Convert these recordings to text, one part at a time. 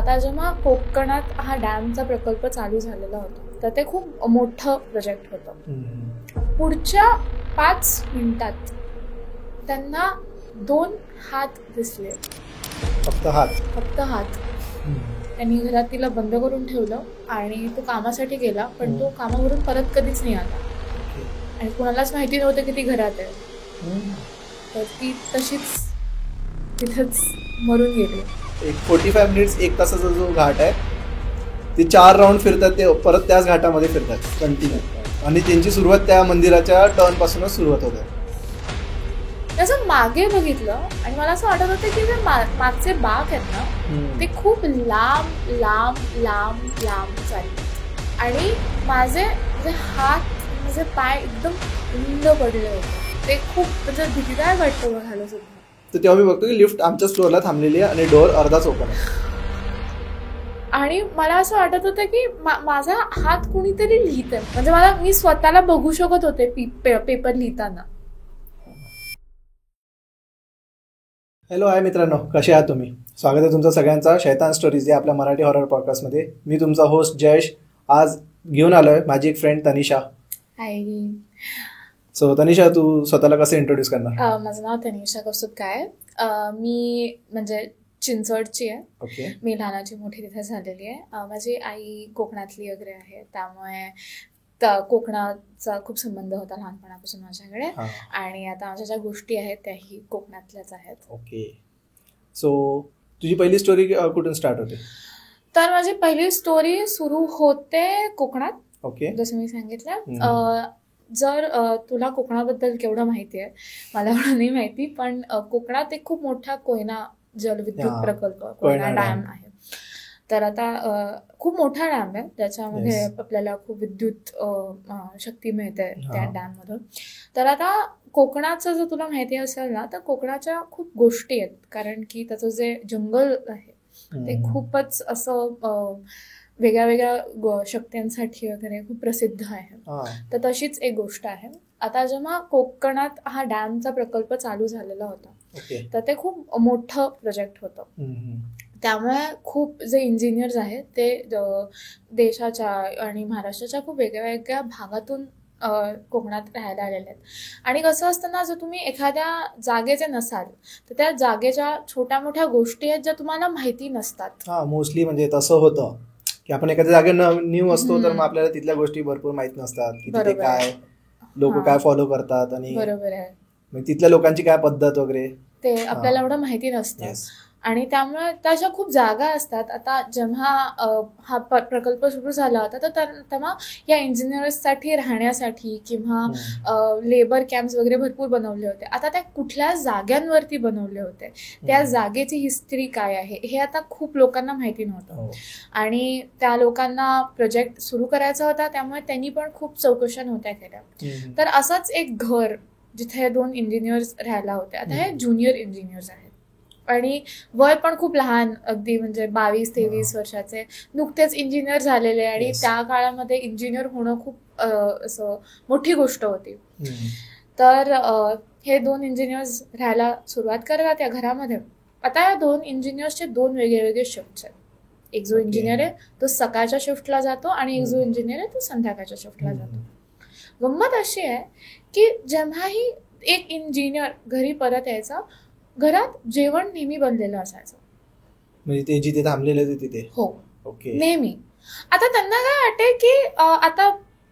आता जेव्हा कोकणात हा डॅमचा प्रकल्प चालू झालेला होता तर ते खूप मोठं प्रोजेक्ट होतं. पुढच्या 5 मिनिटात त्यांना 2 हात दिसले. फक्त हात. त्यांनी घरात तिला बंद करून ठेवलं आणि तो कामासाठी गेला, पण तो कामावरून परत कधीच नाही आला आणि कोणालाच माहिती नव्हतं की ती घरात आहे. तर ती तशीच तिथंच मरून गेली. एक 45 मिनिट्स 1 तासाचा जो घाट आहे ते 4 राऊंड फिरतात, ते परत त्याच घाटामध्ये फिरतात कंटिन्यू, आणि त्यांची सुरुवात त्या मंदिराच्या टर्न पासूनच सुरुवात होते. त्याचं मागे बघितलं आणि मला असं वाटत होतं की जे मागचे बाक आहेत ना ते खूप लांब लांब लांब लांब चालले आणि माझे हात माझे पाय एकदम उंड पडले होते. ते खूप म्हणजे भीतीदायक वाटतं बघायला सुद्धा. तर तेव्हा मी बघतो की लिफ्ट आमच्या स्टोअरला थांबलेली आहे आणि डोअर अर्धाच ओपन आहे आणि मला असं वाटत होतं की माझा हात कुणीतरी लिहित आहे. म्हणजे मी स्वतःला बघू शकत होते पेपर लिहिताना. हॅलो, हाय मित्रांनो, कसे आहात तुम्ही? स्वागत आहे तुमचं सगळ्यांचा शैतान स्टोरीज या आपल्या मराठी हॉरर पॉडकास्टमध्ये. मी तुमचा होस्ट जयेश. आज घेऊन आलोय माझी एक फ्रेंड तनिषा. हाय. सो तनिषा, तू स्वतःला कसं इंट्रोड्यूस करणार? माझं नाव तनिषा कौस्तुभ आहे. मी म्हणजे चिंचवडची आहे. ओके. मी लहानाची मोठी तिथे झालेली आहे. माझी आई कोकणातली वगैरे आहे, त्यामुळे कोकणाचा खूप संबंध होता लहानपणापासून माझ्याकडे. आणि आता माझ्या ज्या गोष्टी आहेत त्याही कोकणातल्याच आहेत. ओके. सो तुझी पहिली स्टोरी कुठून स्टार्ट होते? तर माझी पहिली स्टोरी सुरू होते कोकणात. ओके. जसं मी सांगितलं. जर तुला कोकणाबद्दल केवढं माहिती आहे मला एवढं नाही माहिती, पण कोकणात एक खूप मोठा कोयना जलविद्युत प्रकल्प, कोयना डॅम आहे. तर आता खूप मोठा डॅम आहे, त्याच्यामध्ये आपल्याला खूप विद्युत शक्ती मिळते त्या डॅममधून. तर आता कोकणाचं जर तुला माहिती असेल ना, तर कोकणाच्या खूप गोष्टी आहेत, कारण की त्याचं जे जंगल आहे ते खूपच असं वेगळ्या वेगळ्या शक्त्यांसाठी वगैरे खूप प्रसिद्ध आहे. तर तशीच एक गोष्ट आहे. आता जेव्हा कोकणात हा डॅमचा प्रकल्प चालू झालेला होता तर ते खूप मोठं प्रोजेक्ट होतं. त्यामुळे खूप जे इंजिनियर्स आहेत ते देशाच्या आणि महाराष्ट्राच्या खूप वेगळ्या वेगळ्या भागातून कोकणात राहायला आलेले आहेत. आणि कसं असतं ना, जर तुम्ही एखाद्या जागेचे नसाल तर त्या जागेच्या छोट्या मोठ्या गोष्टी आहेत ज्या तुम्हाला माहिती नसतात. मोस्टली म्हणजे तसं होतं की आपण एखाद्या जागेला न्यू असतो तर मग आपल्याला तिथल्या गोष्टी भरपूर माहित नसतात की तिथे काय लोक काय फॉलो करतात आणि बरोबर आहे तिथल्या लोकांची काय पद्धत वगैरे ते आपल्याला एवढं माहिती नसतं. आणि त्यामुळे त्याच्या खूप जागा असतात. आता जेव्हा हा प्रकल्प सुरू झाला होता तर तेव्हा या इंजिनियर्ससाठी राहण्यासाठी किंवा लेबर कॅम्प्स वगैरे भरपूर बनवले होते. आता त्या कुठल्या जाग्यांवरती बनवले होते, त्या जागेची हिस्ट्री काय आहे हे आता खूप लोकांना माहिती नव्हतं. आणि त्या लोकांना प्रोजेक्ट सुरू करायचा होता, त्यामुळे त्यांनी पण खूप चौकशा नव्हत्या केल्या. तर असंच एक घर जिथे 2 इंजिनियर्स राहायला होते. आता हे ज्युनियर इंजिनियर्स आहेत आणि वय पण खूप लहान, अगदी म्हणजे 22-23 वर्षाचे नुकतेच इंजिनियर झालेले. आणि त्या काळामध्ये इंजिनियर होणं खूप असं मोठी गोष्ट होती. तर हे 2 इंजिनियर्स राहायला सुरुवात करतात या घरामध्ये. आता या 2 इंजिनियर्सचे 2 वेगळे वेगळे शिफ्ट्स आहेत. एक जो इंजिनियर आहे तो सकाळच्या शिफ्टला जातो आणि एक जो इंजिनियर आहे तो संध्याकाळच्या शिफ्टला जातो. गंमत अशी आहे की जेव्हाही एक इंजिनियर घरी परत यायचा, घरात जेवण नेहमी बनलेलं असायचं. म्हणजे ते जिथे थांबलेले होते तिथे? हो. ओके. नेहमी. आता त्यांना काय वाटते की आता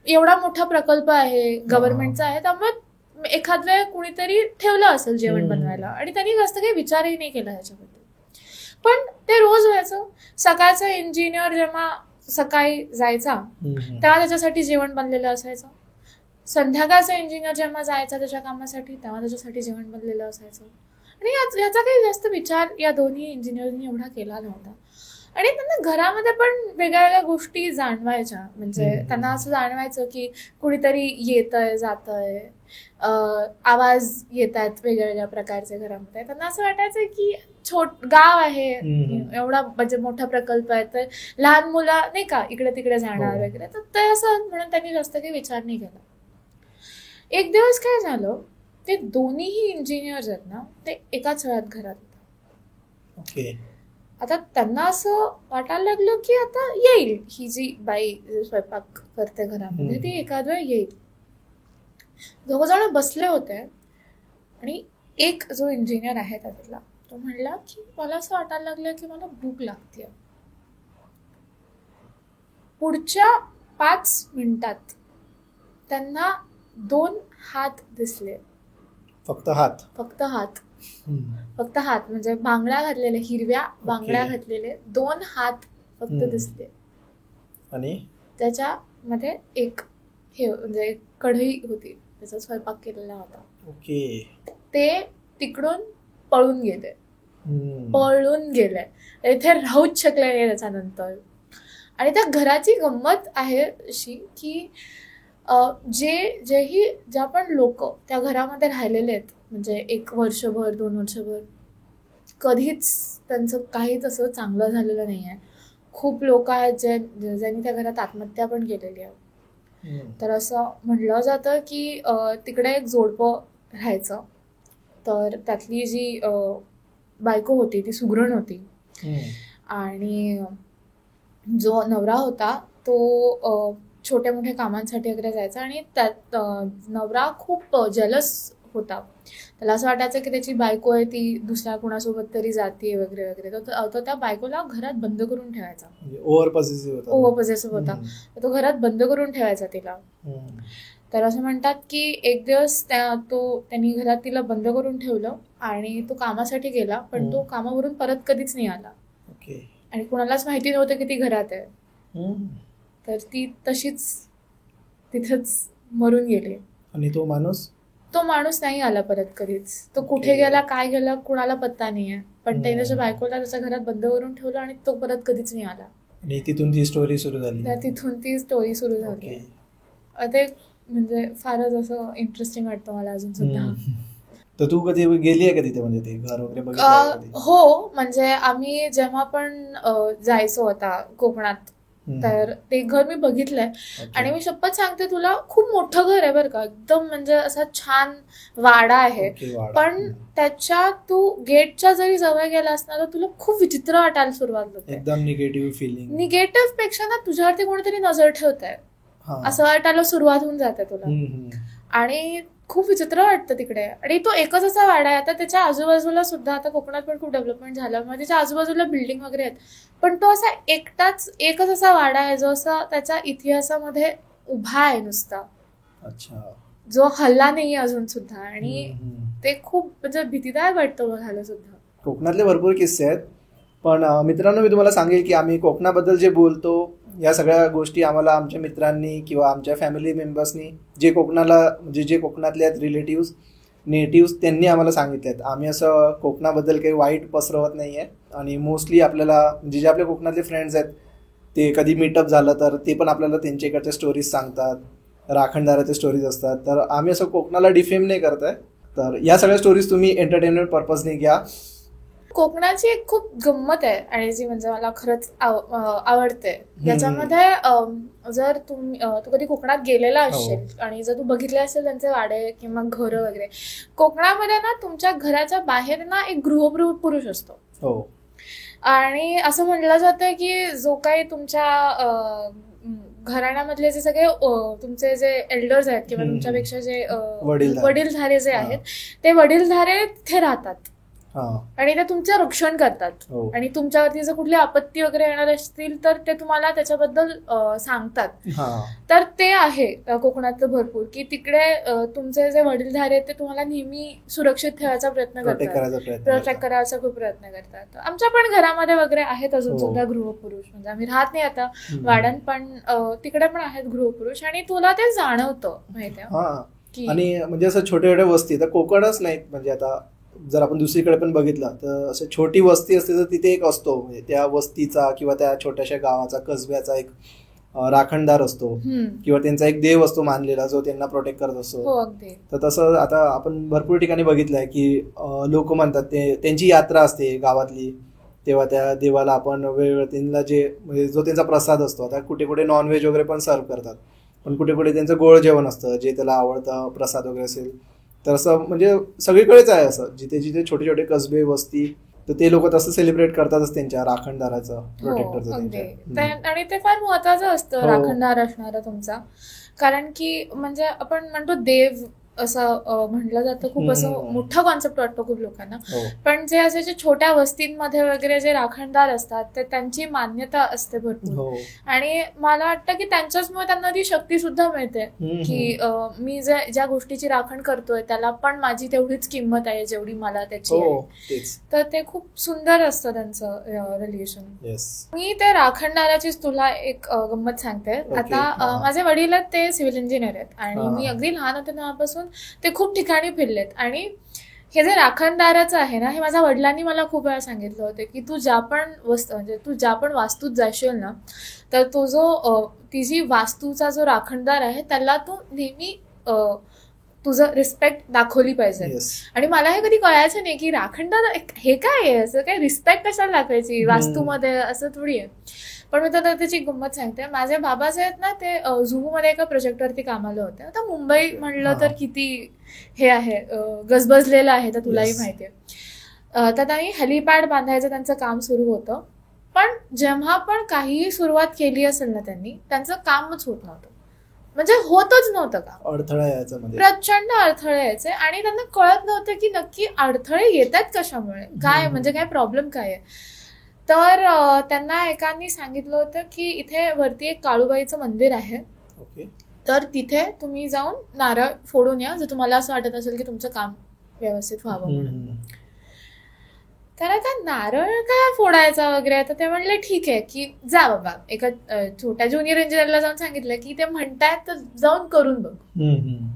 एवढा मोठा प्रकल्प आहे, गव्हर्नमेंटचा आहे, त्यामुळे एखाद वेळ कुणीतरी ठेवलं असेल जेवण बनवायला आणि त्यांनी जास्त काही विचारही नाही केला ह्याच्याबद्दल. पण ते रोज व्हायचं. सकाळचा इंजिनियर जेव्हा सकाळी जायचा तेव्हा त्याच्यासाठी जेवण बनलेलं असायचं. संध्याकाळचा इंजिनियर जेव्हा जायचा त्याच्या कामासाठी तेव्हा त्याच्यासाठी जेवण बनलेलं असायचं. आणि याचा काही जास्त विचार या दोन्ही इंजिनियरनी एवढा केला नव्हता. आणि त्यांना घरामध्ये पण वेगळ्या वेगळ्या गोष्टी जाणवायच्या. म्हणजे त्यांना असं जाणवायचं की कुणीतरी येतंय जातंय, आवाज येत आहेत वेगळ्या वेगळ्या प्रकारचे घरामध्ये. त्यांना असं वाटायचं की गाव आहे, एवढा म्हणजे मोठा प्रकल्प आहे, तर लहान मुलं नाही का इकडे तिकडे जाणार वगैरे. तर ते असं म्हणून त्यांनी जास्त काही विचार नाही केला. एक दिवस काय झालं, ते दोन्हीही इंजिनियर्स आहेत ना ते एकाच वेळात घरात होते. आता त्यांना असं वाटायला लागलं की आता येईल ही जी बाई स्वयंपाक करते घरामध्ये ती एखाद वेळ येईल. दोघंजण बसले होते आणि एक जो इंजिनियर आहे त्यातला तो म्हणला की मला असं वाटायला लागलं की मला भूक लागते. पुढच्या 5 मिनिटात त्यांना 2 हात दिसले. फक्त हात फक्त हात म्हणजे बांगड्या घातलेले, हिरव्या बांगड्या घातलेले 2 हात फक्त दिसले. आणि त्याच्यामध्ये एक हे म्हणजे एक कढई होती, त्याचा स्वयंपाक केलेला होता. ओके. ते तिकडून पळून गेले, इथे राहूच शकले नाही त्याच्यानंतर. आणि त्या घराची गंमत आहे अशी की ज्या पण लोक त्या घरामध्ये राहिलेले आहेत म्हणजे 1 वर्षभर 2 वर्षभर कधीच त्यांचं काहीच असं चांगलं झालेलं नाही आहे. खूप लोक आहेत ज्यांनी त्या घरात आत्महत्या पण केलेली आहे. तर असं म्हणलं जातं की तिकडे एक जोडपं राहायचं. तर त्यातली जी बायको होती ती सुगरण होती आणि जो नवरा होता तो छोट्या मोठ्या कामांसाठी वगैरे जायचा आणि त्यात नवरा खूप जलस होता. त्याला असं वाटायचं की त्याची बायको आहे ती दुसऱ्या कुणासोबत तरी जाते वगैरे वगैरे. तो त्या बायकोला घरात बंद करून ठेवायचा. ओव्हर पॉझेसिव्ह होता. तो घरात बंद करून ठेवायचा तिला. तर असं म्हणतात की एक दिवस त्यांनी घरात तिला बंद करून ठेवलं आणि तो कामासाठी गेला, पण तो कामावरून परत कधीच नाही आला. आणि कुणालाच माहिती नव्हतं की ती घरात आहे. तर ती तशीच तिथंच मरून गेली. आणि तो माणूस नाही आला परत कधीच. तो कुठे गेला, काय गेला, कुणाला पत्ता नाहीये. पण त्याने त्याच्या बायकोला त्याच्या घरात बंद करून ठेवलं आणि तो परत कधीच नाही आला. आणि तिथून ती स्टोरी सुरू झाली. ते म्हणजे फारच असं इंटरेस्टिंग वाटतं मला अजून सुद्धा. तर तू कधी गेली आहे का तिथे, म्हणजे ते घर वगैरे बघितलं? हो, म्हणजे आम्ही जेव्हा पण जायचो आता कोकणात तर ते घर मी बघितलंय. आणि मी शपथ सांगते तुला, खूप मोठं घर आहे बरं का, एकदम म्हणजे असा छान वाडा आहे. पण त्याच्या तू गेटच्या जरी जवळ गेला असणार तर तुला खूप विचित्र वाटायला सुरुवात होते. एकदम निगेटिव्ह पेक्षा ना तुझ्यावरती कोणीतरी नजर ठेवत आहे असं वाटायला सुरुवात होऊन जाते तुला. आणि खूप विचित्र वाटतं तिकडे. आणि तो एकच असा वाडा आहे. आता त्याच्या आजूबाजूला सुद्धा आता कोकणात पण खूप डेव्हलपमेंट झालं, मग त्याच्या आजूबाजूला बिल्डिंग वगैरे आहेत. पण तो असा एकच असा वाडा आहे जो असा त्याच्या इतिहासामध्ये उभा आहे नुसता, जो हल्ला नाहीये अजून सुद्धा. आणि ते खूप म्हणजे भीतीदायक वाटतं बघायला सुद्धा. कोकणातले भरपूर किस्से आहेत. पण मित्रांनो, मी तुम्हाला सांगेल की आम्ही कोकणाबद्दल जे बोलतो या सगळ्या गोष्टी आम्हाला आमच्या मित्रांनी किंवा आमच्या फॅमिली मेंबर्सनी जे कोकणातले आहेत रिलेटिव्ह नेटिव्ह त्यांनी आम्हाला सांगितले आहेत. आम्ही असं कोकणाबद्दल काही वाईट पसरवत नाही आहे. आणि मोस्टली आपल्याला म्हणजे जे आपले कोकणातले फ्रेंड्स आहेत ते कधी मीटअप झालं तर ते पण आपल्याला त्यांच्या इकडच्या स्टोरीज सांगतात, राखणदाराच्या स्टोरीज असतात. तर आम्ही असं कोकणाला डिफेम नाही करत आहे. तर या सगळ्या स्टोरीज तुम्ही एंटरटेनमेंट पर्पजने घ्या. कोकणाची एक खूप गंमत आहे आणि जी म्हणजे मला खरंच आवडते. याच्यामध्ये जर तू कधी कोकणात गेलेला असेल आणि जर तू बघितले असेल त्यांचे वाडे किंवा घरं वगैरे, कोकणामध्ये ना तुमच्या घराच्या बाहेर ना एक गृहपुरुष असतो. आणि असं म्हणलं जातं की जो काही तुमच्या घराण्यामधले जे सगळे तुमचे जे एल्डर्स आहेत किंवा तुमच्यापेक्षा जे वडीलधारे जे आहेत ते वडीलधारे तिथे राहतात आणि ते तुमचं रक्षण करतात. आणि तुमच्यावरती जर कुठली आपत्ती वगैरे येणार असतील तर ते तुम्हाला त्याच्याबद्दल सांगतात. तर ते आहे कोकणातलं भरपूर की तिकडे तुमचे जे वडीलधारे आहेत ते तुम्हाला नेहमी सुरक्षित ठेवायचा प्रयत्न करतात, प्रोटेक्ट करायचा खूप प्रयत्न करतात. आमच्या पण घरामध्ये वगैरे आहेत अजून सुद्धा गृहपुरुष. म्हणजे आम्ही राहत नाही आता वाड्यात, पण तिकडे पण आहेत गृहपुरुष. आणि तुला ते जाणवतं माहितीये. आणि म्हणजे असं छोट्या छोट्या वस्ती तर कोकणच नाहीत, म्हणजे आता जर आपण दुसरीकडे पण बघितलं तर असं छोटी वस्ती असते तर तिथे एक असतो, म्हणजे त्या वस्तीचा किंवा त्या छोट्याशा गावाचा कसब्याचा एक राखणदार असतो किंवा त्यांचा एक देव असतो मानलेला जो त्यांना प्रोटेक्ट करत असतो. तर तसं आता आपण भरपूर ठिकाणी बघितलंय की लोक म्हणतात त्यांची यात्रा असते गावातली, तेव्हा त्या देवाला आपण वेगवेगळ्या त्यांना म्हणजे जो त्यांचा प्रसाद असतो. आता कुठे कुठे नॉनव्हेज वगैरे पण सर्व करतात, पण कुठे कुठे त्यांचं गोड जेवण असतं जे त्याला आवडतं प्रसाद वगैरे असेल. तर असं म्हणजे सगळीकडेच आहे असं, जिथे जिथे छोटे छोटे कसबे वस्ती तर ते लोक तसं सेलिब्रेट करतातच त्यांच्या राखणदाराचं, प्रोटेक्टरचं अगदी. त्यांच्या. आणि ते फार महत्वाचं असतं हो. राखणदार असणारा तुमचा, कारण की म्हणजे आपण म्हणतो देव असं म्हटलं जातं, खूप असं मोठा कॉन्सेप्ट वाटतो खूप लोकांना, हो. पण जे असे जे छोट्या वस्तींमध्ये वगैरे जे राखणदार असतात ते त्यांची मान्यता असते भरपूर, हो. आणि मला वाटतं की त्यांच्याचमुळे त्यांना ती शक्ती सुद्धा मिळते की मी ज्या गोष्टीची राखण करतोय त्याला पण माझी तेवढीच किंमत आहे जेवढी मला त्याची हो, आहे. तेच. तर ते खूप सुंदर असतं त्यांचं रिलेशन. येस. मी ते राखणदाराचीच तुला एक गंमत सांगते. ओके. आता हा. माझे वडील आहेत ते सिव्हिल इंजिनियर आहेत, आणि हा. मी अगदी लहान होते तेव्हापासून ते खूप ठिकाणी फिरलेत. आणि हे जे राखणदाराचं आहे ना, हे माझ्या वडिलांनी मला खूप वेळा सांगितलं होतं की तू ज्या पण म्हणजे तू ज्या पण वास्तूत जाशील ना, तर तो जो ती जी वास्तूचा जो राखणदार आहे त्याला तू नेहमी तुझं रिस्पेक्ट दाखवली पाहिजे. येस. आणि मला हे कधी कळायचं नाही की राखणदार हे काय आहे, असं काय रिस्पेक्ट कशाला दाखवायची वास्तूमध्ये, असं थोडी आहे. पण मी तर त्याची गंमत सांगते. माझे बाबा जे आहेत ना ते जुहूमध्ये एका प्रोजेक्टवरती कामाला होते. आता मुंबई म्हणलं तर किती हे आहे, गजबजलेलं आहे, तर तुलाही Yes. माहिती आहे. तर त्यांनी हेलिपॅड बांधायचं त्यांचं काम सुरू होतं. पण जेव्हा पण काहीही सुरुवात केली असेल ना त्यांनी, त्यांचं कामच होत नव्हतं, म्हणजे होतच नव्हतं का, अडथळा याच्यामध्ये प्रचंड अडथळे यायचे. आणि त्यांना कळत नव्हतं की नक्की अडथळे येतात कशामुळे, काय म्हणजे काय प्रॉब्लेम काय आहे. तर त्यांना एकांनी सांगितलं होतं की इथे वरती एक काळूबाईचं मंदिर आहे, ओके. तर तिथे तुम्ही जाऊन नारळ फोडून या जर तुम्हाला असं वाटत असेल की तुमचं काम व्यवस्थित व्हावं म्हणून. तर आता नारळ काय फोडायचा वगैरे, तर ते म्हणले ठीक आहे की जा बाबा. एका छोट्या ज्युनियर इंजिनियरला जाऊन सांगितलं की ते म्हणतायत तर जाऊन करून बघ.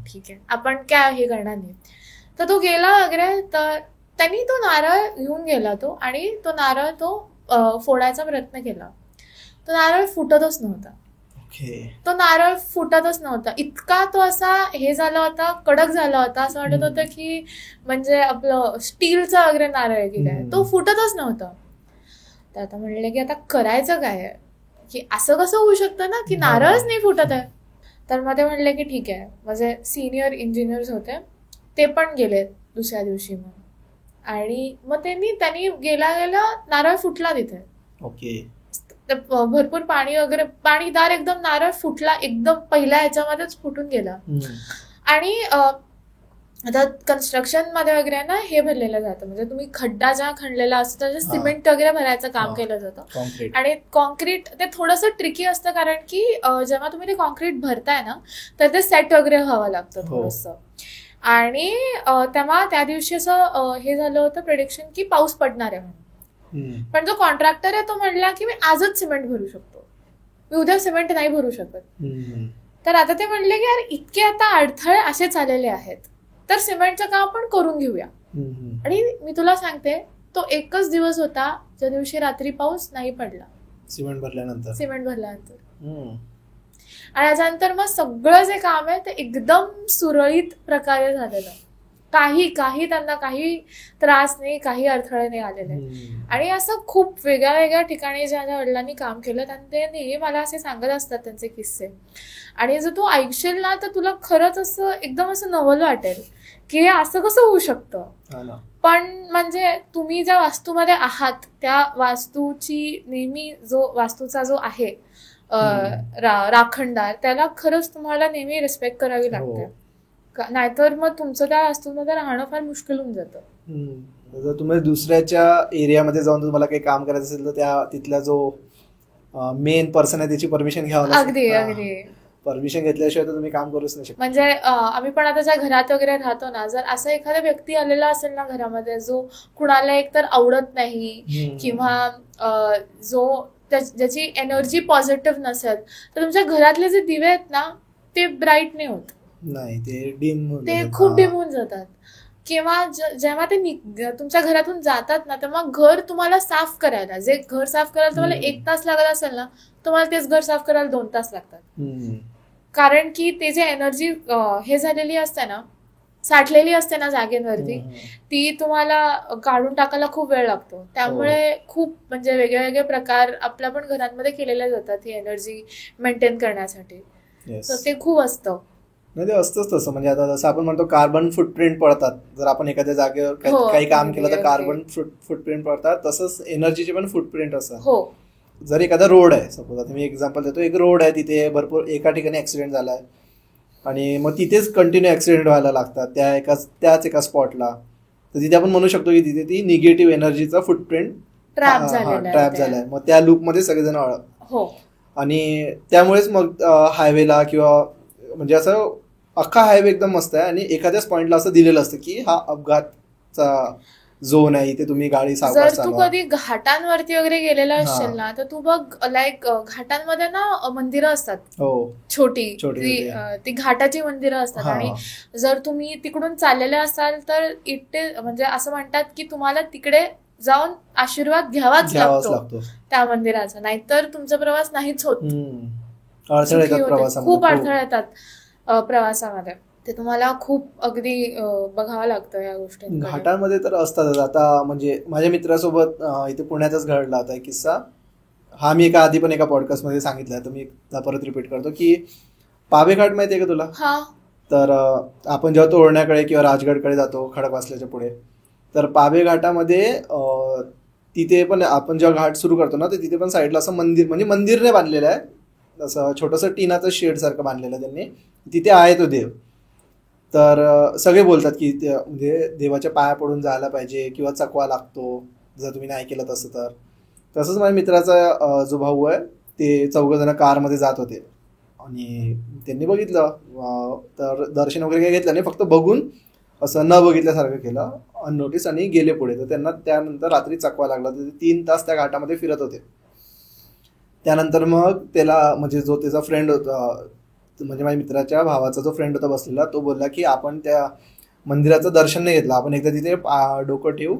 ठीक आहे, आपण काय हे करणार नाही. तर तो गेला वगैरे, तर त्यांनी तो नारळ घेऊन गेला तो, आणि तो नारळ तो फोडायचा प्रयत्न केला. तो नारळ फुटतच नव्हता. ओके. तो नारळ फुटतच नव्हता. इतका तो असा हे झाला होता, कडक झाला होता, असं वाटत होतं की म्हणजे आपलं स्टीलचा वगैरे नारळ आहे की काय, तो फुटतच नव्हता. तर आता म्हणले की आता करायचं काय आहे, की असं कसं होऊ शकतं ना की नारळच नाही फुटत आहे. तर मग ते म्हणले की ठीक आहे. माझे सिनियर इंजिनियर्स होते, ते पण गेले दुसऱ्या दिवशी मग, आणि मग त्यांनी गेला नारळ फुटला तिथे. ओके. भरपूर पाणी वगैरे, पाणीदार एकदम नारळ फुटला, एकदम पहिल्या ह्याच्यामध्येच फुटून गेला. आणि आता कन्स्ट्रक्शन मध्ये वगैरे ना हे भरलेलं जातं, म्हणजे तुम्ही खड्डा ज्या खणलेला असतो त्याच्यात सिमेंट वगैरे भरायचं काम केलं जातं. आणि कॉन्क्रीट ते थोडंसं ट्रिकी असतं, कारण की जेव्हा तुम्ही ते कॉन्क्रीट भरताय ना, तर ते सेट वगैरे व्हावं लागतं थोडंसं. आणि तेव्हा त्या दिवशी असं हे झालं होतं प्रेडिक्शन की पाऊस पडणार आहे म्हणून. पण जो कॉन्ट्रॅक्टर आहे तो म्हणला की मी आजच सिमेंट भरू शकतो, मी उद्या सिमेंट नाही भरू शकत. तर आता ते म्हणले की यार इतके आता अडथळे असेच आलेले आहेत, तर सिमेंटचं काम आपण करून घेऊया. आणि मी तुला सांगते, तो एकच दिवस होता ज्या दिवशी रात्री पाऊस नाही पडला, सिमेंट भरल्यानंतर. आणि त्याच्यानंतर मग सगळं जे काम आहे ते एकदम सुरळीत प्रकारे झालेलं. काही त्यांना काही त्रास नाही, काही अडथळे नाही आलेले. आणि असं खूप वेगळ्या वेगळ्या ठिकाणी ज्या वडिलांनी काम केलं, ते नेहमी मला असे सांगत असतात त्यांचे किस्से. आणि जर तू ऐकशील ना, तर तुला खरंच असं एकदम असं नवल वाटेल की हे असं कसं होऊ शकतं. पण म्हणजे तुम्ही ज्या वास्तूमध्ये आहात त्या वास्तूची नेहमी वास्तूचा जो आहे राखणदार, त्याला खरंच तुम्हाला नेहमी रिस्पेक्ट करावी लागते. नाहीतर मग तुमचं त्या वास्तूमध्ये राहणं फार मुश्किल होऊन जातं. जर तुम्ही दुसऱ्याच्या एरियामध्ये जाऊन तुम्हाला काही काम करायचं असेल तर तिथला जो मेन पर्सन आहे त्याची परमिशन घ्यावं लागते. अगदी परमिशन घेतल्याशिवाय तर तुम्ही काम करूच नाही शकत. म्हणजे आम्ही पण आता ज्या घरात वगैरे राहतो ना, जर असं एखादा व्यक्ती आलेला असेल ना घरामध्ये जो कुणाला एकतर आवडत नाही, किंवा ज्याची एनर्जी पॉझिटिव्ह नसेल, तर तुमच्या घरातले जे दिवे आहेत ना ते ब्राईट नाही होत, नाही ते खूप डिम होऊन जातात. किंवा जेव्हा ते तुमच्या घरातून जातात ना, तेव्हा घर तुम्हाला साफ करायला, जे घर साफ करायला तुम्हाला 1 तास लागत असेल ना, तुम्हाला तेच घर साफ करायला 2 तास लागतात. कारण की ते जे एनर्जी हे झालेली असते ना, साठलेली असते ना जागेवरती, ती तुम्हाला काढून टाकायला खूप वेळ लागतो. त्यामुळे खूप म्हणजे वेगळे वेगळे प्रकार आपल्या पण घरांमध्ये केलेले जातात ही एनर्जी मेंटेन करण्यासाठी. तर ते खूप असतं. नाही, ते असतंच तसं. म्हणजे आता जसं आपण म्हणतो कार्बन फुटप्रिंट पडतात, जर आपण एखाद्या जागेवर हो, काही काम केलं तर अगदी, कार्बन फुटप्रिंट पडतात, तसंच एनर्जीचे पण फुटप्रिंट असतात. हो जर एखादा रोड आहे, सपोज आता मी एक्झाम्पल देतो, एक रोड आहे, तिथे भरपूर एका ठिकाणी ऍक्सिडेंट झालाय आणि मग तिथेच कंटिन्यू ऍक्सिडेंट व्हायला लागतात त्याच एका स्पॉटला, तर तिथे आपण म्हणू शकतो की तिथे ती निगेटिव्ह एनर्जीचा फुटप्रिंट ट्रॅप झालेला ट्रॅप आहे झालाय. मग त्या लूपमध्ये सगळेजण हो आणि त्यामुळेच मग हायवेला किंवा म्हणजे असं अख्खा हायवे एकदम मस्त आहे आणि एखाद्याच पॉइंटला असं दिलेलं असतं की हा अपघातचा झोन आहे, इथे तुम्ही गाडी सावकाश जर तू चालवा. कधी घाटांवरती वगैरे गेलेला हा. असशील ना, तर तू बघ लाईक घाटांमध्ये ना मंदिरं असतात हो, छोटी छोटी. ती घाटाची मंदिरं असतात. हा. आणि जर तुम्ही तिकडून चाललेले असाल तर इथे म्हणजे असं म्हणतात की तुम्हाला तिकडे जाऊन आशीर्वाद घ्यावाच लागतो त्या मंदिराचा, नाहीतर तुमचा प्रवास नाहीच होत. अडथळे येतात होते. प्रवासामध्ये, खूप अडथळे येतात प्रवासामध्ये. ते तुम्हाला खूप अगदी बघावं लागतं या गोष्टी. घाटांमध्ये तर असतातच. आता म्हणजे माझ्या मित्रासोबत इथे पुण्यातच घडला होता एक किस्सा. हा मी आधी पण एका पॉडकास्टमध्ये सांगितला, तर मी परत रिपीट करतो की पावे घाट माहितीये का तुला? हा. तर आपण जेव्हा तोरण्याकडे किंवा राजगडकडे जातो खडकवासल्याच्या पुढे, तर पावे घाटामध्ये तिथे पण आपण जेव्हा घाट सुरू करतो ना, तर तिथे पण साईडला असं मंदिर, म्हणजे मंदिरने बांधलेलं आहे, असं छोटंसं टीनाचं शेड सारखं बांधलेलं आहे त्यांनी. तिथे आहे तो देव. तर सगळे बोलतात की म्हणजे देवाच्या पाया पडून जायला पाहिजे किंवा चकवा लागतो जर तुम्ही नाही केलं तसं. तर तसंच माझ्या मित्राचा जो भाऊ आहे, ते 4 जण कारमध्ये जात होते आणि त्यांनी बघितलं, तर दर्शन वगैरे काही घेतलं नाही, फक्त बघून असं न बघितल्यासारखं केलं अननोटीस आणि गेले पुढे. तर त्यांना त्यानंतर रात्री चकवा लागला. तर 3 तास त्या घाटामध्ये फिरत होते. त्यानंतर मग त्याला म्हणजे जो त्याचा फ्रेंड होता, म्हणजे माझ्या मित्राच्या भावाचा जो फ्रेंड होता बसलेला, तो बोलला की आपण त्या मंदिराचं दर्शन नाही घेतलं, आपण एकदा तिथे डोकं ठेवू,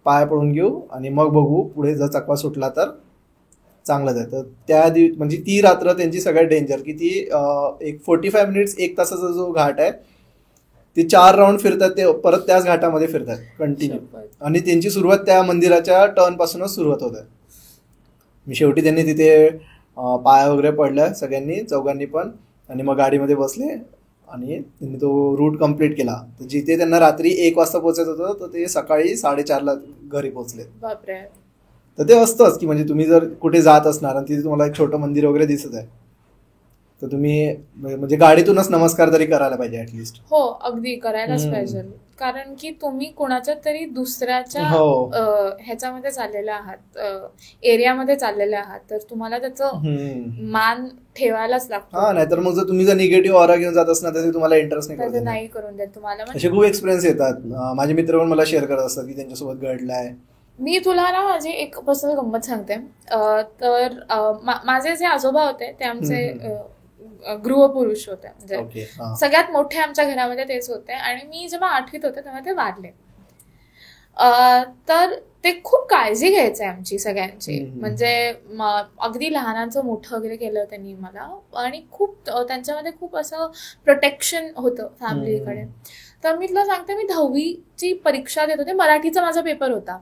पाय पडून घेऊ आणि मग बघू पुढे जर चकवा सुटला तर चांगलंच आहे. तर त्या म्हणजे ती रात्र त्यांची सगळ्यात डेंजर, की ती एक 45 मिनिट्स 1 तासाचा जो घाट आहे, ते 4 राऊंड फिरतात, ते परत त्याच घाटामध्ये फिरतात कंटिन्यू. आणि त्यांची सुरुवात त्या मंदिराच्या टर्न पासूनच सुरुवात होत आहे. मी शेवटी त्यांनी तिथे पाया वगैरे पडल्या सगळ्यांनी, 4घांनी पण, आणि मग गाडीमध्ये बसले आणि त्यांनी तो रूट कम्प्लीट केला. तर जिथे त्यांना रात्री 1 वाजता पोहोचायचं होतं, तर ते सकाळी 4:30ला घरी पोहोचले. बापरे. तर ते असतंच की म्हणजे तुम्ही जर कुठे जात असणार आणि तिथे तुम्हाला एक छोटं मंदिर वगैरे दिसत आहे, तर तुम्ही म्हणजे गाडीतूनच नमस्कार तरी करायला पाहिजे ऍटलिस्ट. हो, अगदी करायलाच पाहिजे. कारण की तुम्ही कोणाच्या तरी दुसऱ्याच्या ह्याच्यामध्ये चाललेले आहात, एरियामध्ये चाललेले आहात, तर तुम्हाला त्याचं मान ठेवायलाच लागतो. हा, नाहीतर मग जर तुम्ही निगेटिव्ह ऑरा घेऊन जात असणार तर तुम्हाला इंटरेस्ट नाही करून देत तुम्हाला. असे खूप एक्सपिरियन्स येतात. माझे मित्र पण मला शेअर करत असतात की त्यांच्यासोबत घडलाय. मी तुला ना माझी एक पर्सनल गंमत सांगते. तर माझे जे आजोबा होते ते आमचे गृहपुरुष होते, म्हणजे सगळ्यात मोठे आमच्या घरामध्ये तेच होते. आणि मी जेव्हा 8वीत होते तेव्हा ते वारले. तर ते खूप काळजी घ्यायचे आमची सगळ्यांची, म्हणजे अगदी लहानांचं मोठं वगैरे केलं त्यांनी मला, आणि खूप त्यांच्यामध्ये खूप असं प्रोटेक्शन होतं फॅमिलीकडे. तर मी तुला सांगते, मी 10वीची परीक्षा देत होते, मराठीचा माझा पेपर होता.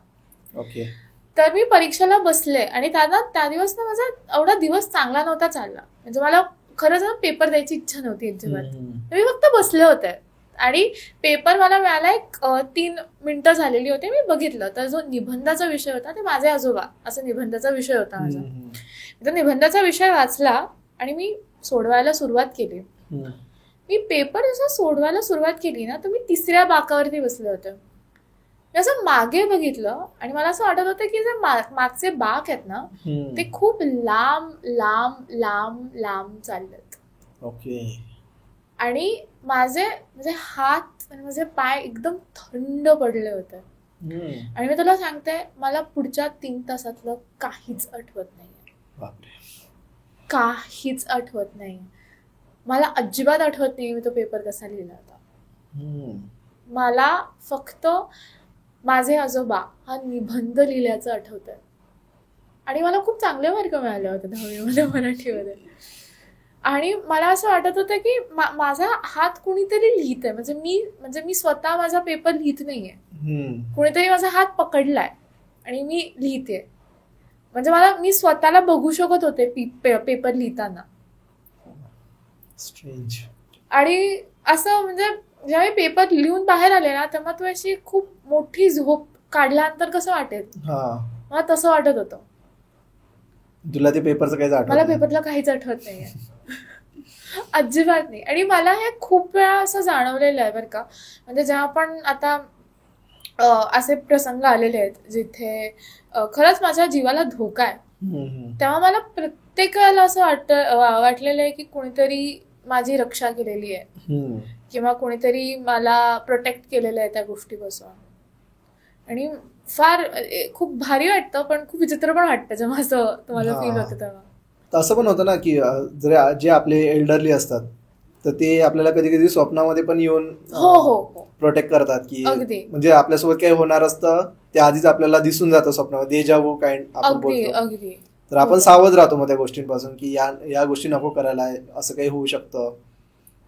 तर मी परीक्षेला बसले आणि त्या दिवस ना माझा एवढा दिवस चांगला नव्हता चालला. म्हणजे मला खरंच पेपर द्यायची इच्छा नव्हती अजिबात. मी फक्त बसले होते आणि पेपर मला मिळाला 3 मिनिटं झालेली होते. मी बघितलं तर जो निबंधाचा विषय होता ते माझे आजोबा, असा निबंधाचा विषय होता माझा. तर निबंधाचा विषय वाचला आणि मी सोडवायला सुरुवात केली. मी पेपर जसं सोडवायला सुरुवात केली ना, तर मी 3ऱ्या बाकावरती बसले होते. मी असं मागे बघितलं आणि मला असं वाटत होतं की जे मागचे बाक आहेत ना, ते खूप लांब लांब लांब लांब चाललेत. आणि माझे म्हणजे हात आणि माझे पाय एकदम थंड पडले होते. आणि मी तुला सांगते, मला पुढच्या 3 तासातलं काहीच आठवत नाही, काहीच आठवत नाही. मला अजिबात आठवत नाही मी तो पेपर कसा लिहिला होता. मला फक्त माझे आजोबा हा निबंध लिहिल्याचं आठवतंय. आणि मला खूप चांगले मार्क मिळाले होते 10वीमध्ये मराठीमध्ये. आणि मला असं वाटत होतं की माझा हात कुणीतरी लिहित आहे, म्हणजे मी स्वतः माझा पेपर लिहित नाहीये, कुणीतरी माझा हात पकडलाय आणि मी लिहिते. म्हणजे मी स्वतःला बघू शकत होते पेपर लिहिताना. स्ट्रेंज. आणि असं म्हणजे ज्यावेळी पेपर लिहून बाहेर आले ना तेव्हा तू अशी खूप मोठी झोप काढल्यानंतर कसं वाटेल, मला तसं वाटत होतं. तुला ते पेपरचं काहीच आठवत मला नाही? पेपरला काहीच आठवत नाहीये. अजिबात नाही. आणि मला हे खूप वेळा असं जाणवलेलं आहे बरं का. म्हणजे जेव्हा पण आता असे प्रसंग आलेले आहेत जिथे खरंच माझ्या जीवाला धोका आहे, तेव्हा मला प्रत्येक वेळेला असं वाटलेलं आहे की कोणीतरी माझी रक्षा केलेली आहे किंवा कोणीतरी मला प्रोटेक्ट केलेलं आहे त्या गोष्टीपासून. आणि फार खूप भारी वाटतं पण खूप विचित्र पण वाटतं जेव्हा असं तुम्हाला फील होतं तेव्हा. असं पण होतं ना की जर जे आपले एल्डरली असतात तर ते आपल्याला कधी कधी स्वप्नामध्ये पण येऊन हो प्रोटेक्ट करतात की अगदी. म्हणजे आपल्यासोबत काही होणार असतं ते आधीच आपल्याला दिसून जातं स्वप्नामध्ये, डेजा वू काइंड आपण बोलतो. अगदी. तर आपण सावध राहतो मग त्या गोष्टींपासून की या गोष्टी नको करायला, असं काही होऊ शकतं.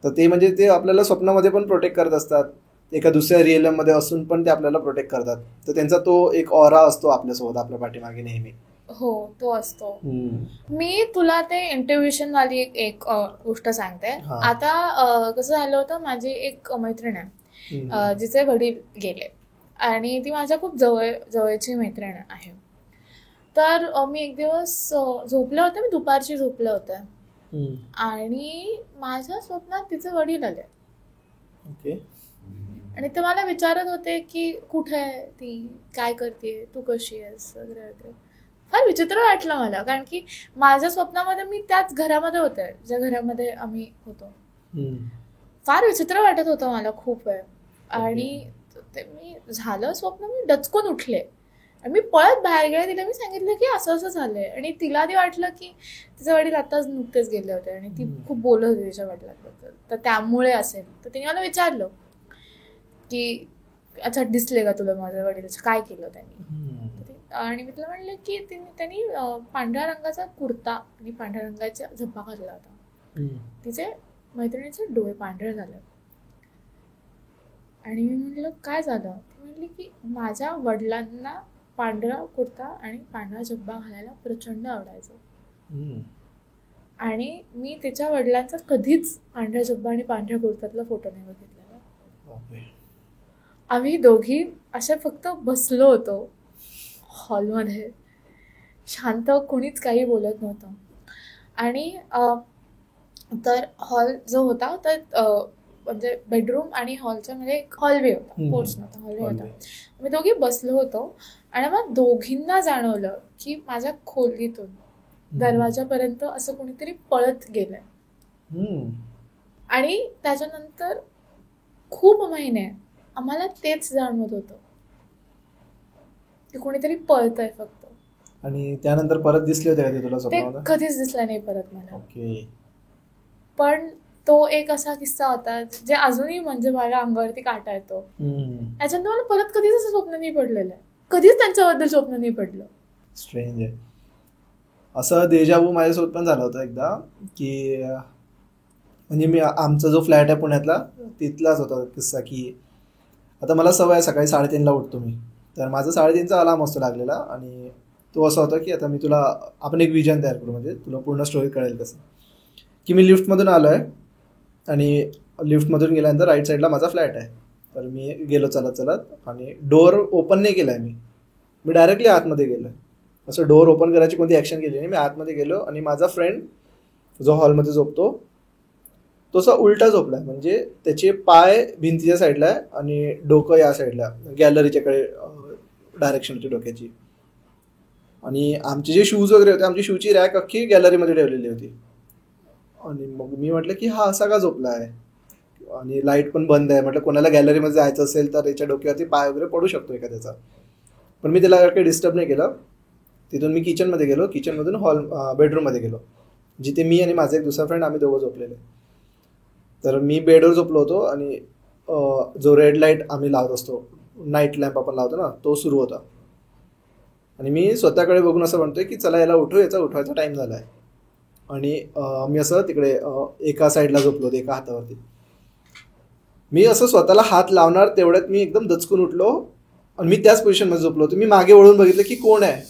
तर ते म्हणजे ते आपल्याला स्वप्नामध्ये पण प्रोटेक्ट करत असतात, एका दुसऱ्या रिअल मध्ये असून पण ते आपल्याला प्रोटेक्ट करतात. तर त्यांचा तो एक ऑरा असतो आपल्यासोबत, आपल्या पाठीमागे नेहमी. हो तो असतो. मी तुला ते इंट्युइशन वाली एक गोष्ट सांगते. आता कसं झालं होतं, माझी एक मैत्रीण आहे जिचे वडील गेले आणि ती माझ्या खूप जवळची मैत्रीण आहे. तर मी एक दिवस झोपले होते, मी दुपारची झोपले होते आणि माझ्या स्वप्नात तिचे वडील आले. आणि ते मला विचारत होते की कुठे आहे ती, काय करते, तू कशी आहेस वगैरे वगैरे. फार विचित्र वाटलं मला, कारण की माझ्या स्वप्नामध्ये मी त्याच घरामध्ये होते ज्या घरामध्ये आम्ही होतो. फार विचित्र वाटत होतं मला खूप वेळ. आणि ते मी झालं स्वप्न, मी डचकून उठले आणि मी पळत बाहेर गेले. तिला मी सांगितलं की असं असं झालंय. आणि तिला ते वाटलं की तिचे वडील आताच नुकतेच गेले होते आणि ती खूप बोलत होती तिच्या वडिलांबद्दल, तर त्यामुळे असेल. तर तिने मला विचारलं की अच्छा दिसले का तुला माझ्या वडिलांचं, काय केलं त्यांनी. आणि मी तुला म्हणलं की त्यांनी पांढऱ्या रंगाचा कुर्ता आणि पांढऱ्या रंगाचा झब्बा घातला होता. तिचे मैत्रिणीचे डोळे पांढरे झाले. आणि मी म्हटलं काय झालं. ती म्हटली की माझ्या वडिलांना पांढरा कुर्ता आणि पांढरा झब्बा घालायला प्रचंड आवडायचं आणि मी तिच्या वडिलांचा कधीच पांढऱ्या झब्बा आणि पांढऱ्या कुर्त्यातला फोटो नाही बघितलेला. आम्ही दोघी अशा फक्त बसलो होतो हॉलमध्ये, शांत, कोणीच काही बोलत नव्हतं. आणि तर हॉल जो होता तर म्हणजे बेडरूम आणि हॉलच्या मध्ये एक हॉलवे होता, पोर्च नव्हता, हॉलवे होता. आम्ही दोघी बसलो होतो आणि मग दोघींना जाणवलं की माझ्या खोलीतून दरवाजापर्यंत असं कोणीतरी पळत गेलंय. आणि त्याच्यानंतर खूप महिने आम्हाला तेच जाणवत होतं की कोणीतरी पळतंय फक्त. आणि त्यानंतर परत दिसले होते का ते तुला स्वप्नामध्ये? ते कधीच दिसलं नाही परत मला. पण तो एक असा किस्सा होता जे अजूनही म्हणजे माझ्या अंगावरती काटा येतो. त्याच्यानंतर मला परत कधीच असं स्वप्न नाही पडलेलं आहे, कधीच त्यांच्याबद्दल स्वप्न नाही पडलं. स्ट्रेंज आहे. असं डेजा वू माझ्यासोबत पण झालं होतं एकदा की म्हणजे मी आमचा जो फ्लॅट आहे पुण्यातला तिथलाच होता किस्सा की आता मला सवय आहे सकाळी 3:30ला उठतो मी, तर माझा 3:30चा अलार्म असतो लागलेला. आणि तो असा होता की आता मी तुला आपण एक विजन तयार करू, म्हणजे तुला पूर्ण स्टोरी कळेल कसं. की मी लिफ्टमधून आलो आहे आणि लिफ्टमधून गेल्यानंतर राईट साईडला माझा फ्लॅट आहे. तर मी गेलो चालत चालत आणि डोअर ओपन नाही केला आहे मी डायरेक्टली आतमध्ये गेलो. असं डोअर ओपन करायची कोणती ॲक्शन केली नाही, मी आतमध्ये गेलो. आणि माझा फ्रेंड जो हॉलमध्ये झोपतो तो असा उलटा झोपला आहे, म्हणजे त्याचे पाय भिंतीच्या साईडला आहे आणि डोकं या साईडला, गॅलरीच्याकडे डायरेक्शन होती डोक्याची. आणि आमचे जे शूज वगैरे होते, आमची शूची रॅक अख्खी गॅलरीमध्ये ठेवलेली होती. आणि मग मी म्हटलं की हा असा का झोपला आहे, आणि लाईट पण बंद आहे. म्हटलं कोणाला गॅलरीमध्ये जायचं असेल तर याच्या डोक्यावरती पाय वगैरे पडू शकतो एखाद्याचा. पण मी त्याला काही डिस्टर्ब नाही केलं. तिथून मी किचनमध्ये गेलो, किचनमधून बेडरूममध्ये गेलो, जिथे मी आणि माझा एक दुसरा फ्रेंड आम्ही दोघं झोपलेले. तर मी बेडवर झोपलो होतो आणि जो रेड लाईट आम्ही लावत असतो, नाईट लॅम्प आपण लावतो ना, तो सुरू होता. आणि मी स्वतःकडे बघून असं म्हणतोय की चला याला उठू, याचा उठवायचा टाईम झाला आहे. आणि मी असं तिकडे एका साईडला झोपलो होतो, एका हातावरती. मी असं स्वतःला हात लावणार तेवढ्यात मी एकदम दचकून उठलो आणि मी त्याच पोझिशनमध्ये झोपलो होतो. मी मागे वळून बघितलं की कोण आहे,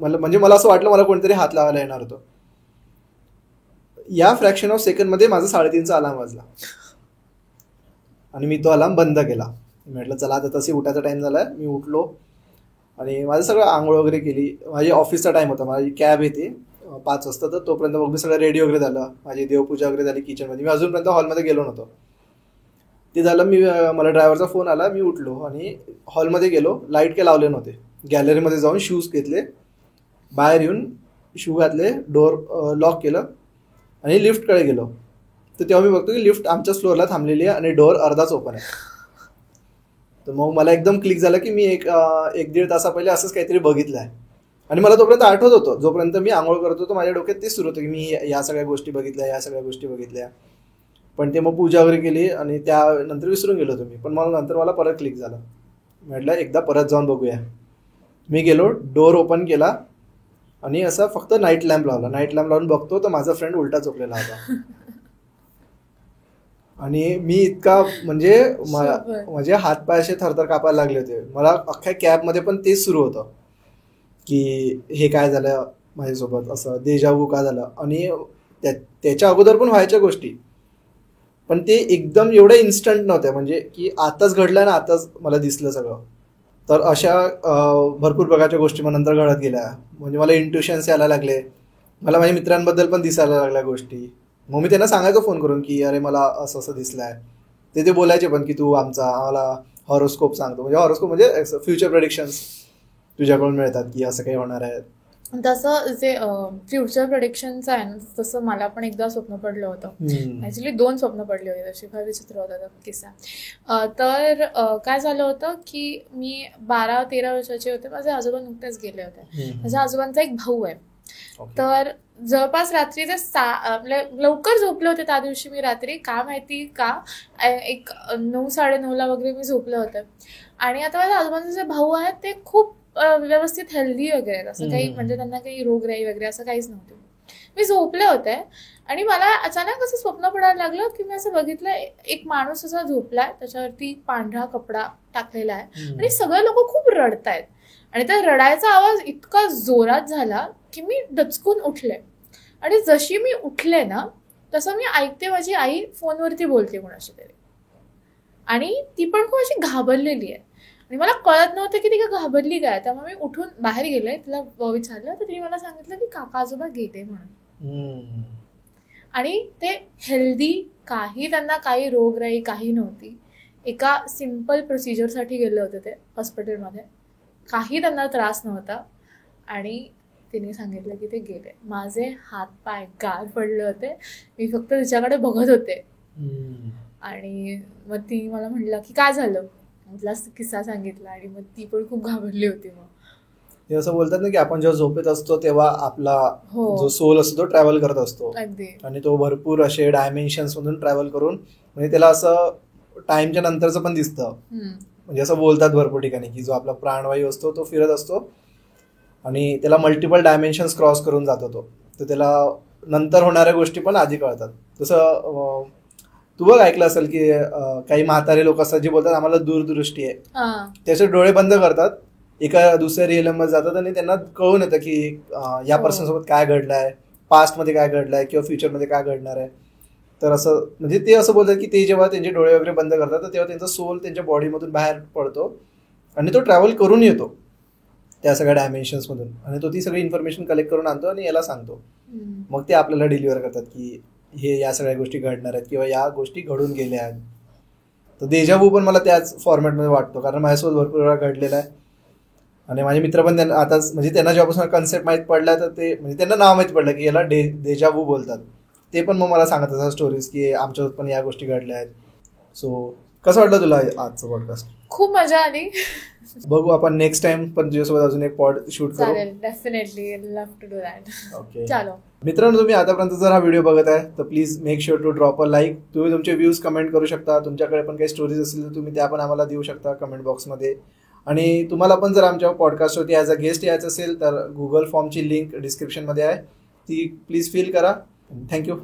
म्हणजे मला असं वाटलं मला कोणतरी हात लावायला येणार होतं. या फ्रॅक्शन ऑफ सेकंडमध्ये माझा 3:30चा अलार्म वाजला. आणि मी तो अलार्म बंद केला. मी म्हटलं चला आता तशी उठायचा टाईम झाला आहे. मी उठलो आणि माझं सगळं आंघोळ वगैरे केली. माझी ऑफिसचा टाईम होता, माझी कॅब येते 5 वाजता, तर तोपर्यंत मग मी सगळं रेडी वगैरे झालं. माझी देवपूजा वगैरे झाली किचनमध्ये. मी अजूनपर्यंत हॉलमध्ये गेलो नव्हतो. ते झालं, मला ड्रायव्हरचा फोन आला. मी उठलो आणि हॉलमध्ये गेलो. लाईट काही लावले नव्हते. गॅलरीमध्ये जाऊन शूज घेतले, बाहेर येऊन शू घातले, डोअर लॉक केलं आणि लिफ्टकडे गेलो. तर तेव्हा मी बघतो की लिफ्ट आमच्याच फ्लोअरला थांबलेली आहे आणि डोअर अर्धाच ओपन आहे. तर मग मला एकदम क्लिक झालं की मी एक 1-1.5 तासा पहिले असंच काहीतरी बघितलं आहे. आणि मला तोपर्यंत आठवत होतं, जोपर्यंत मी आंघोळ करत होतो माझ्या डोक्यात तेच सुरू होतं की मी या सगळ्या गोष्टी बघितल्या. पण ते मग पूजा वगैरे केली आणि त्यानंतर विसरून गेलो तुम्ही. पण मग नंतर मला परत क्लिक झालं. म्हटलं एकदा परत जाऊन बघूया. मी गेलो, डोअर ओपन केला आणि असा फक्त नाईट लॅम्प लावला. नाईट लॅम्प लावून बघतो तर माझा फ्रेंड उलटा झोपलेला होता. आणि मी इतका म्हणजे माझे हातपाय असे थरथर कापायला लागले होते. मला अख्ख्या कॅबमध्ये पण तेच सुरू होतं की हे काय झालं माझ्यासोबत, असं देजावू का झालं. आणि त्याच्या अगोदर पण व्हायच्या गोष्टी, पण ते एकदम एवढ्या इन्स्टंट नव्हत्या, म्हणजे की आताच घडलं ना आताच मला दिसलं सगळं. तर अशा भरपूर प्रकारच्या गोष्टी मग नंतर घडत गेल्या. म्हणजे मला इंट्युशन्स यायला लागले. मला माझ्या मित्रांबद्दल पण दिसायला लागल्या गोष्टी. मग मी त्यांना सांगायचो फोन करून की अरे मला असं असं दिसलं आहे. ते बोलायचे पण की तू आम्हाला हॉरोस्कोप सांगतो. म्हणजे हॉरोस्कोप म्हणजे फ्युचर प्रेडिक्शन्स तुझ्याकडून मिळतात की असं काही होणार आहे. तसं जे फ्युचर प्रेडिक्शनचं आहे ना, तसं मला पण एकदा स्वप्न पडलं होतं. ॲक्च्युली 2 स्वप्न पडले होते तसे. फार विचित्र होता तो किस्सा. तर काय झालं होतं की मी 12-13 वर्षाचे होते. माझे आजोबा नुकतेच गेले होते. माझ्या आजोबांचा एक भाऊ आहे. तर जवळपास रात्री ते लवकर झोपले होते त्या दिवशी. मी रात्री का माहिती का एक 9-9:30 वगैरे मी झोपले होते. आणि आता माझ्या आजोबांचे जे भाऊ आहेत ते खूप व्यवस्थित हेल्दी वगैरे, असं काही म्हणजे त्यांना काही रोगराई वगैरे असं काहीच नव्हतं. मी झोपले होते आणि मला अचानक असं स्वप्न पडायला लागलं की मी असं बघितलं एक माणूस असा झोपलाय, त्याच्यावरती पांढरा कपडा टाकलेला आहे आणि सगळे लोक खूप रडतायत. आणि त्या रडायचा आवाज इतका जोरात झाला की मी दचकून उठले. आणि जशी मी उठले ना तसं मी ऐकते माझी आई फोनवरती बोलते कोणाशी तरी, आणि ती पण खूप अशी घाबरलेली आहे. आणि मला कळत नव्हतं की ती का घाबरली काय. त्यामुळे मी उठून बाहेर गेले, तिला विचारलं तर तिने मला सांगितलं की काका आजोबा गेले म्हणून. आणि ते हेल्दी, काही त्यांना काही रोगराई काही नव्हती. एका सिम्पल प्रोसिजरसाठी गेले होते ते हॉस्पिटलमध्ये. काही त्यांना त्रास नव्हता आणि तिने सांगितलं की ते गेले. माझे हात पाय गार पडले होते. मी फक्त तिच्याकडे बघत होते. आणि मग ती मला म्हटलं की काय झालं, म्हटलं किस्सा सांगितला. आणि मग ती पण खूप घाबरली होती. मग ते असं बोलतात ना की आपण जेव्हा झोपेत असतो तेव्हा आपला जो सोल असतो तो ट्रॅव्हल करत असतो. आणि तो भरपूर असे डायमेन्शन्स मधून ट्रॅव्हल करून, म्हणजे त्याला असं टाइमच्या नंतरचं पण दिसतं. म्हणजे असं बोलतात भरपूर ठिकाणी की जो आपला प्राणवायू असतो तो फिरत असतो आणि त्याला मल्टिपल डायमेन्शन्स क्रॉस करून जातो तो. तर त्याला नंतर होणाऱ्या गोष्टी पण आधी कळतात. तसं तू बघ ऐकलं असेल की काही म्हातारे लोक असतात जे बोलतात आम्हाला दूरदृष्टी आहे. त्याचे डोळे बंद करतात, एका दुसऱ्या रिअल मध्ये जातात आणि त्यांना कळून येतं की या पर्सन सोबत काय घडलंय, पास्ट मध्ये काय घडलंय किंवा फ्युचर मध्ये काय घडणार आहे. तर असं म्हणजे ते असं बोलतात की ते जेव्हा त्यांचे डोळे वगैरे बंद करतात तेव्हा त्यांचा सोल त्यांच्या बॉडीमधून बाहेर पडतो आणि तो ट्रॅव्हल करून येतो त्या सगळ्या डायमेन्शन्स मधून. आणि तो ती सगळी इन्फॉर्मेशन कलेक्ट करून आणतो आणि याला सांगतो. मग ते आपल्याला डिलिव्हर करतात की हे या सगळ्या गोष्टी घडणार आहेत किंवा या गोष्टी घडून गेल्या आहेत. तर देजावू पण मला त्याच फॉर्मॅटमध्ये वाटतो, कारण माझ्यासोबत भरपूर वेळा घडलेला आहे. आणि माझे मित्र पण त्यांना आता म्हणजे त्यांना जेव्हापासून कन्सेप्ट माहीत पडला तर ते म्हणजे त्यांना नाव माहीत पडलं की याला देजावू बोलतात. ते पण मग मला सांगत असतात स्टोरीज की आमच्यासोबत पण या गोष्टी घडल्या आहेत. सो कसं वाटलं तुला आजचं पॉडकास्ट? खूप मजा आली. बघू आपण नेक्स्ट टाइम पण तुझ्यासोबत अजून एक पॉड शूट करू. Definitely love to do that. Okay चलो मित्रांनो, तुम्ही आतापर्यंत जर हा व्हिडिओ बघत आहे तर please make sure to drop a like. तुम्ही तुमचे व्ह्यूज कमेंट करू शकता. तुमच्याकडे पण काही स्टोरीज असतील तर तुम्ही त्या पण आम्हाला देऊ शकता कमेंट बॉक्समध्ये. आणि तुम्हाला पण जर आमच्या पॉडकास्टवरती ॲज अ गेस्ट यायचं असेल तर गुगल फॉर्मची लिंक डिस्क्रिप्शनमध्ये आहे, ती प्लीज फिल करा. थँक्यू.